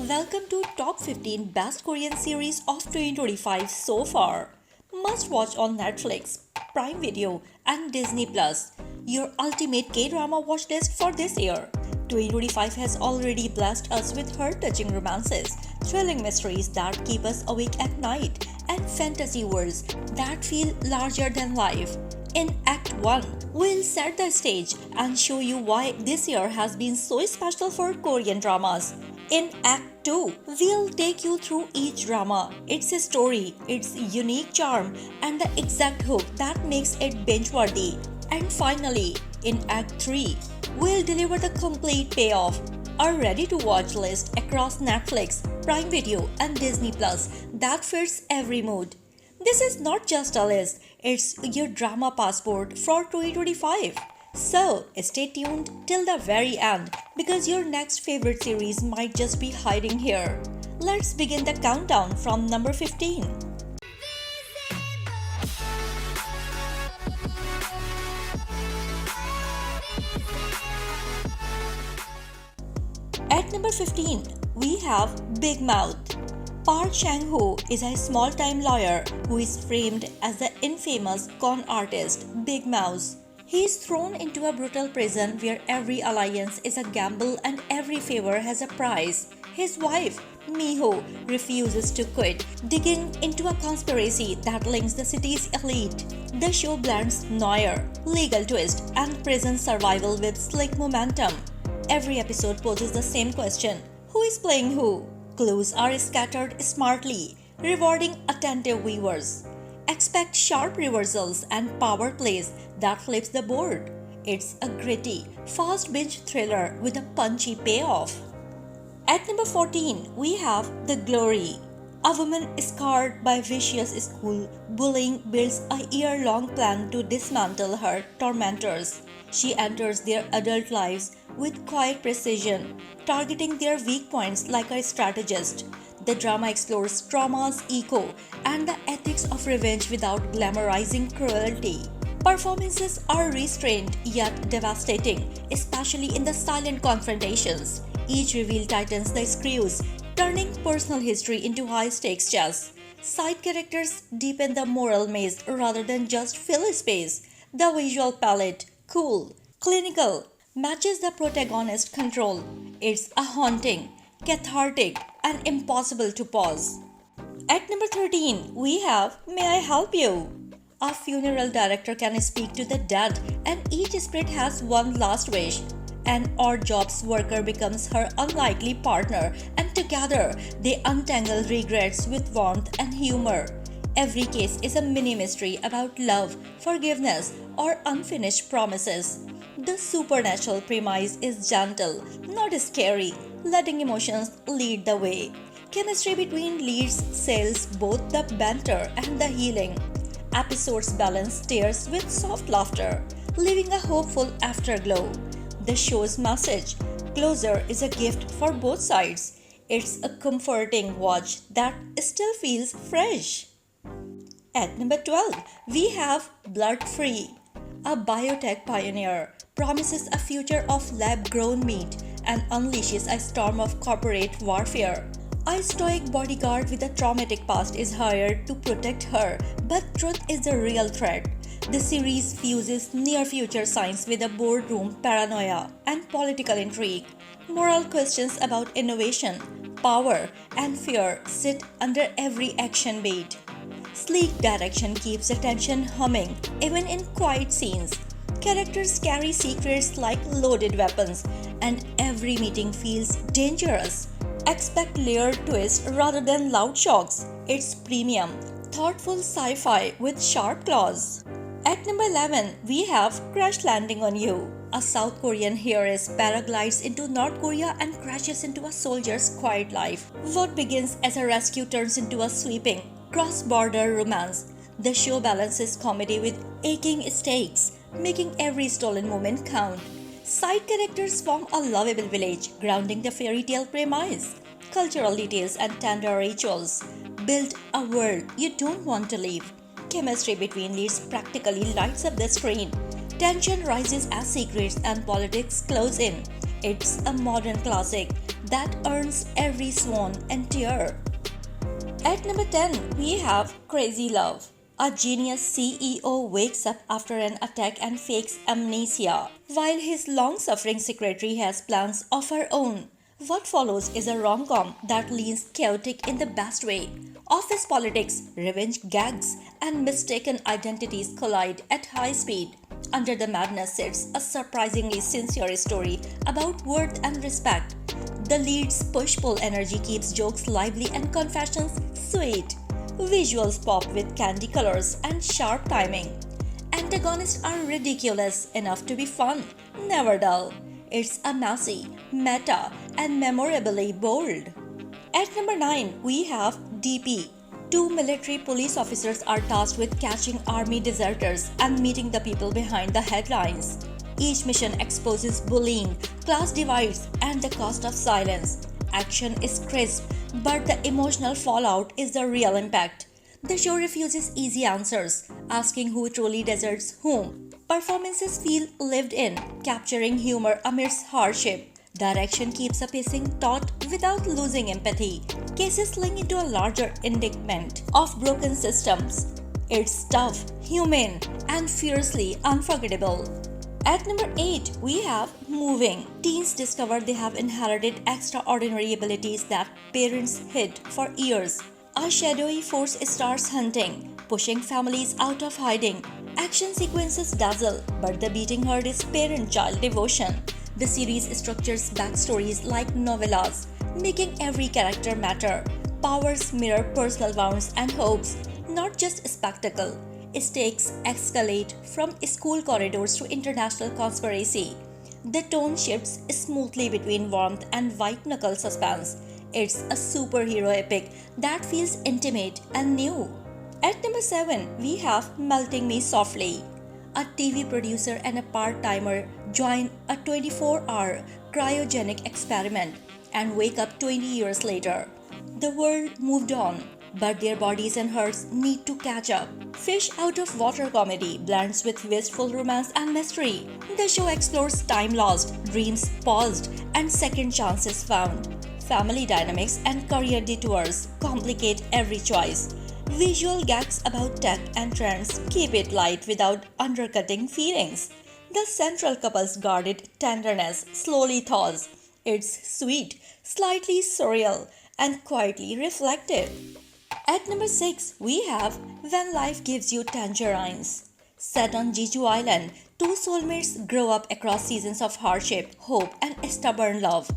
Welcome to Top 15 Best Korean Series of 2025 so far. Must watch on Netflix, Prime Video, and Disney Plus. Your ultimate K-drama watchlist for this year. 2025 has already blessed us with heart-touching romances, thrilling mysteries that keep us awake at night, and fantasy worlds that feel larger than life. In Act 1, we'll set the stage and show you why this year has been so special for Korean dramas. In Act 2, we'll take you through each drama, its story, its unique charm, and the exact hook that makes it binge-worthy. And finally, in Act 3, we'll deliver the complete payoff, a ready-to-watch list across Netflix, Prime Video, and Disney Plus that fits every mood. This is not just a list, it's your drama passport for 2025. So, stay tuned till the very end because your next favorite series might just be hiding here. Let's begin the countdown from number 15. At number 15, we have Big Mouth. Park Chang-ho is a small-time lawyer who is framed as the infamous con artist Big Mouth. He is thrown into a brutal prison where every alliance is a gamble and every favor has a price. His wife, Miho, refuses to quit, digging into a conspiracy that links the city's elite. The show blends noir, legal twist, and prison survival with slick momentum. Every episode poses the same question: who is playing who? Clues are scattered smartly, rewarding attentive viewers. Expect sharp reversals and power plays that flips the board. It's a gritty, fast binge thriller with a punchy payoff. At number 14, we have The Glory. A woman scarred by vicious school bullying builds a year-long plan to dismantle her tormentors. She enters their adult lives with quiet precision, targeting their weak points like a strategist. The drama explores trauma's echo and the ethics of revenge without glamorizing cruelty. Performances are restrained yet devastating, especially in the silent confrontations. Each reveal tightens the screws, turning personal history into high-stakes chess. Side characters deepen the moral maze rather than just fill space. The visual palette, cool, clinical, matches the protagonist's control. It's a haunting, cathartic, and impossible to pause. At number 13, we have May I Help You? A funeral director can speak to the dead, and each spirit has one last wish. An odd jobs worker becomes her unlikely partner, and together they untangle regrets with warmth and humor. Every case is a mini mystery about love, forgiveness, or unfinished promises. The supernatural premise is gentle, not scary, letting emotions lead the way. Chemistry between leads sells both the banter and the healing. Episodes balance tears with soft laughter, leaving a hopeful afterglow. The show's message, closure, is a gift for both sides. It's a comforting watch that still feels fresh. At number 12, we have Blood Free. A biotech pioneer promises a future of lab-grown meat and unleashes a storm of corporate warfare. A stoic bodyguard with a traumatic past is hired to protect her, but truth is the real threat. The series fuses near-future science with a boardroom paranoia and political intrigue. Moral questions about innovation, power, and fear sit under every action beat. Sleek direction keeps attention humming, even in quiet scenes. Characters carry secrets like loaded weapons, and every meeting feels dangerous. Expect layered twists rather than loud shocks. It's premium, thoughtful sci-fi with sharp claws. At number 11, we have Crash Landing on You. A South Korean heiress paraglides into North Korea and crashes into a soldier's quiet life. What begins as a rescue turns into a sweeping, cross-border romance. The show balances comedy with aching stakes, making every stolen moment count. Side characters form a lovable village, grounding the fairy tale premise. Cultural details and tender rituals build a world you don't want to leave. Chemistry between leads practically lights up the screen. Tension rises as secrets and politics close in. It's a modern classic that earns every swan and tear. At number 10, we have Crazy Love. A genius CEO wakes up after an attack and fakes amnesia, while his long-suffering secretary has plans of her own. What follows is a rom-com that leans chaotic in the best way. Office politics, revenge gags, and mistaken identities collide at high speed. Under the madness sits a surprisingly sincere story about worth and respect. The lead's push-pull energy keeps jokes lively and confessions sweet. Visuals pop with candy colors and sharp timing. Antagonists are ridiculous enough to be fun, never dull. It's a messy, meta, and memorably bold. At number 9, we have DP. Two military police officers are tasked with catching army deserters and meeting the people behind the headlines. Each mission exposes bullying, class divides, and the cost of silence. Action is crisp, but the emotional fallout is the real impact. The show refuses easy answers, asking who truly deserts whom. Performances feel lived in, capturing humor amidst hardship. Direction keeps a pacing taut without losing empathy. Cases link into a larger indictment of broken systems. It's tough, humane, and fiercely unforgettable. At number 8, we have Moving. Teens discover they have inherited extraordinary abilities that parents hid for years. A shadowy force starts hunting, pushing families out of hiding. Action sequences dazzle, but the beating heart is parent-child devotion. The series structures backstories like novellas, making every character matter. Powers mirror personal wounds and hopes, not just spectacle. Stakes escalate from school corridors to international conspiracy. The tone shifts smoothly between warmth and white-knuckle suspense. It's a superhero epic that feels intimate and new. At number 7, we have Melting Me Softly. A TV producer and a part-timer join a 24-hour cryogenic experiment and wake up 20 years later. The world moved on, but their bodies and hearts need to catch up. Fish out of water comedy blends with wistful romance and mystery. The show explores time lost, dreams paused, and second chances found. Family dynamics and career detours complicate every choice. Visual gags about tech and trends keep it light without undercutting feelings. The central couple's guarded tenderness slowly thaws. It's sweet, slightly surreal, and quietly reflective. At number 6, we have When Life Gives You Tangerines. Set on Jeju Island, two soulmates grow up across seasons of hardship, hope, and stubborn love.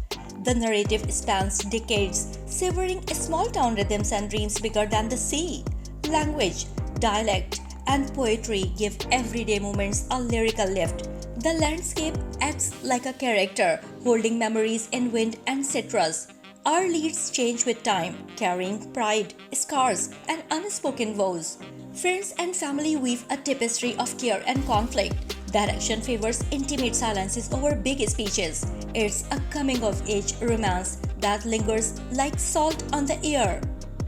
The narrative spans decades, savoring small-town rhythms and dreams bigger than the sea. Language, dialect, and poetry give everyday moments a lyrical lift. The landscape acts like a character, holding memories in wind and citrus. Our leads change with time, carrying pride, scars, and unspoken vows. Friends and family weave a tapestry of care and conflict. Direction favors intimate silences over big speeches. It's a coming-of-age romance that lingers like salt on the air.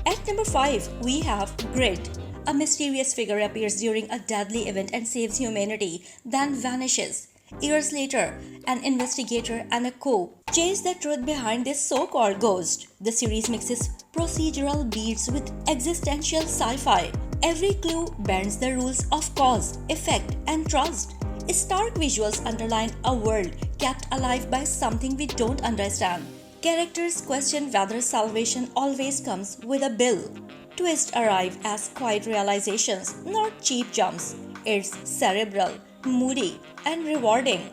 At number 5, we have Grit. A mysterious figure appears during a deadly event and saves humanity, then vanishes. Years later, an investigator and a co chase the truth behind this so-called ghost. The series mixes procedural beats with existential sci-fi. Every clue bends the rules of cause, effect, and trust. Stark visuals underline a world kept alive by something we don't understand. Characters question whether salvation always comes with a bill. Twists arrive as quiet realizations, not cheap jumps. It's cerebral, moody, and rewarding.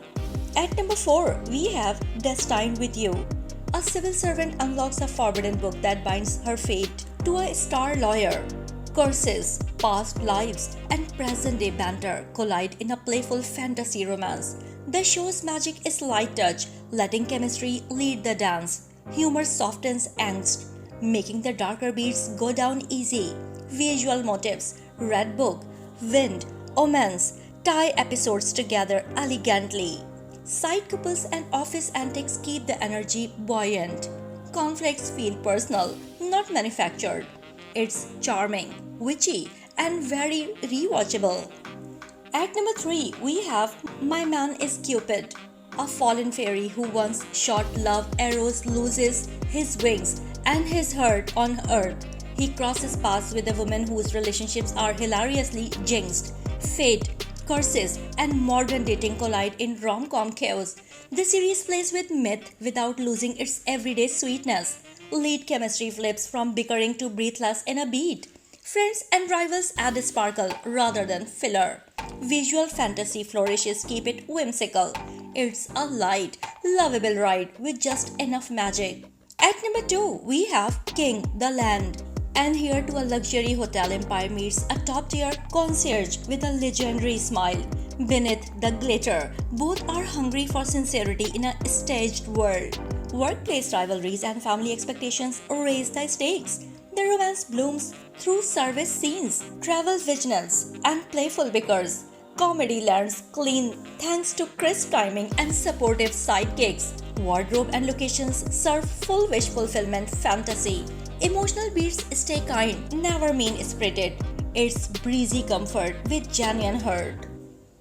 At number 4, we have Destined with You. A civil servant unlocks a forbidden book that binds her fate to a star lawyer. Curses, past lives, and present-day banter collide in a playful fantasy romance. The show's magic is light touch, letting chemistry lead the dance. Humor softens angst, making the darker beats go down easy. Visual motifs, red book, wind, omens tie episodes together elegantly. Side couples and office antics keep the energy buoyant. Conflicts feel personal, not manufactured. It's charming, witchy, and very rewatchable. At number 3, we have My Man Is Cupid. A fallen fairy who once shot love arrows loses his wings and his heart on earth. He crosses paths with a woman whose relationships are hilariously jinxed. Fate, curses, and modern dating collide in rom-com chaos. The series plays with myth without losing its everyday sweetness. Lead chemistry flips from bickering to breathless in a beat. Friends and rivals add a sparkle rather than filler. Visual fantasy flourishes keep it whimsical. It's a light, lovable ride with just enough magic. At number 2, we have King, the Land. And here to a luxury hotel empire meets a top-tier concierge with a legendary smile. Beneath the glitter, both are hungry for sincerity in a staged world. Workplace rivalries and family expectations raise the stakes. The romance blooms through service scenes, travel vigilance, and playful bickers. Comedy lands clean thanks to crisp timing and supportive sidekicks. Wardrobe and locations serve full wish fulfillment fantasy. Emotional beats stay kind, never mean-spirited. It's breezy comfort with genuine hurt.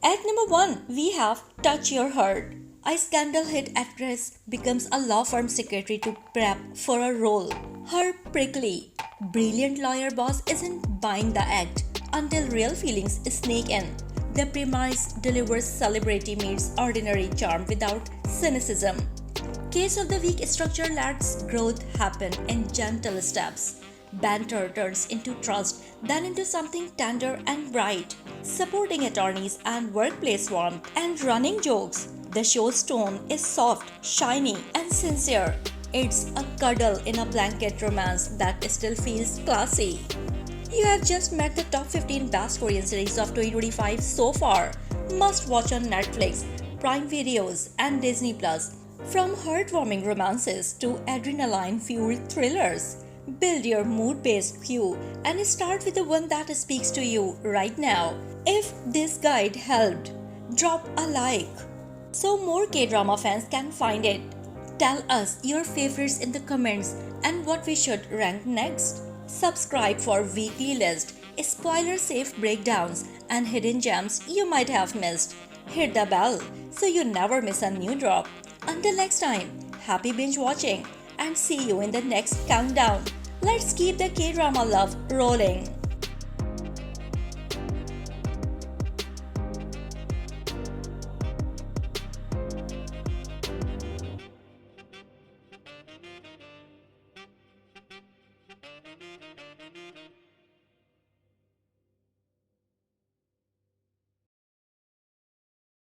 At number 1, we have Touch Your Heart. A scandal hit actress becomes a law firm secretary to prep for a role. Her prickly, brilliant lawyer boss isn't buying the act until real feelings sneak in. The premise delivers celebrity meets ordinary charm without cynicism. Case of the week structure lets growth happen in gentle steps. Banter turns into trust, then into something tender and bright. Supporting attorneys and workplace warmth and running jokes. The show's tone is soft, shiny, and sincere. It's a cuddle in a blanket romance that still feels classy. You have just met the top 15 best Korean series of 2025 so far. Must watch on Netflix, Prime Videos, and Disney Plus. From heartwarming romances to adrenaline-fueled thrillers. Build your mood-based queue and start with the one that speaks to you right now. If this guide helped, drop a like so more K-drama fans can find it. Tell us your favorites in the comments and what we should rank next. Subscribe for weekly list, spoiler-safe breakdowns, and hidden gems you might have missed. Hit the bell so you never miss a new drop. Until next time, happy binge watching and see you in the next countdown. Let's keep the K-drama love rolling.